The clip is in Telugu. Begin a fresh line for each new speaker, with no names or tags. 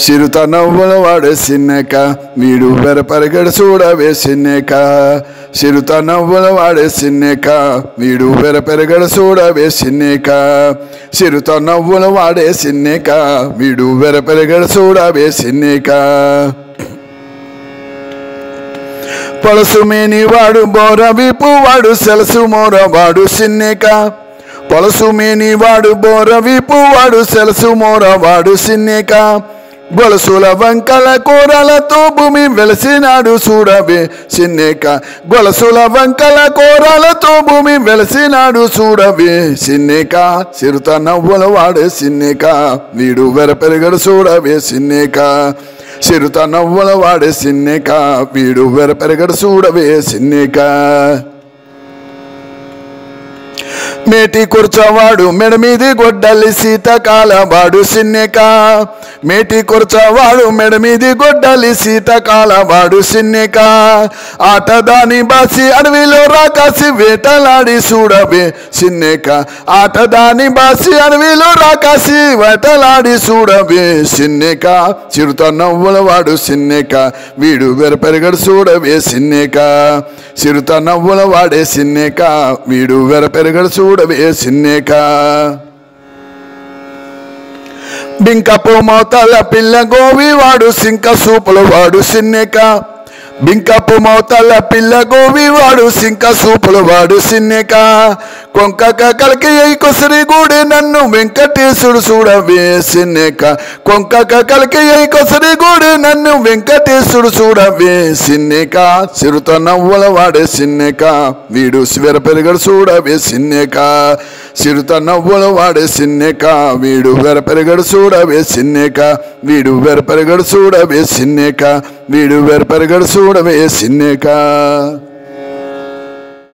చిరుత నవ్వుల వాడే సిన్నెక వీడు వెరపరగడు చూడవే సిన్నెక చిరుత నవ్వుల వాడే సిన్నెక వీడు వెరపరగడు చూడవే సిన్నెక చిరుత నవ్వుల వాడే సిన్నెక వీడు వెరపరగడు చూడవే సిన్నెక పలసు మేని వాడు బోర విపు వాడు సెలసు మోర వాడు సిన్నెక పలసు మేని వాడు బోర విపు వాడు సెలసు మోర వాడు సిన్నెక గొలసుల వంకల కూరలతో భూమి వెలసినాడు చూడవే సిన్నెక గొలసుల వంకల కూరలతో భూమి వెలసినాడు చూడవే సిన్నెక చిరుత నవ్వుల వాడే సిన్నెక వీడు వెరపెరగడు చూడవే సిన్నెక చిరుత నవ్వుల వాడే సిన్నెక వీడు వెరపెరగడు చూడవే సిన్నెక మేటి కూర్చోవాడు మెడ మీది గొడ్డలి శీతకాల వాడు సిన్నెక మేటి కూర్చోవాడు మెడ మీది గొడ్డలి శీతకాల వాడు సిన్నెక ఆటదాని బాసి అడవిలో రాకాసి వేటలాడి చూడవే సిన్నెక ఆటదాని బాసి అడవిలో రాకాసి వేటలాడి చూడవే సిన్నెక చిరుత నవ్వుల వాడు సిన్నెక వీడు వెరపెరగడు చూడవే సిన్నెక చిరుత నవ్వుల వాడే సిన్నెక వీడు వెరపెరగడు చూడవే సిన్నెక బింకపు మౌతల పిల్ల గోవి వాడు సింక సూపుల వాడు సిన్నెక బింకపు మౌతల పిల్ల గోవి వాడు సింక సూపుల వాడు సిన్నెక కొంకక కలికి కొసరి గూడి నన్ను వెంకటేశుడు చూడవే సిన్నెక కొంకక కలికి కొసరి గూడి నన్ను వెంకటేశుడు చూడవే సిన్నెక చిరుత నవ్వుల వాడే సిన్నెక వీడు వెరపెరగడు చూడవే సిన్నెక చిరుత నవ్వుల వాడే సిన్నెక వీడు వెరపెరగడు చూడవే సిన్నెక వీడు వెరపెరగడు చూడవే సిన్నెక వీడు వెరపెరగడు చూడవే సిన్నెక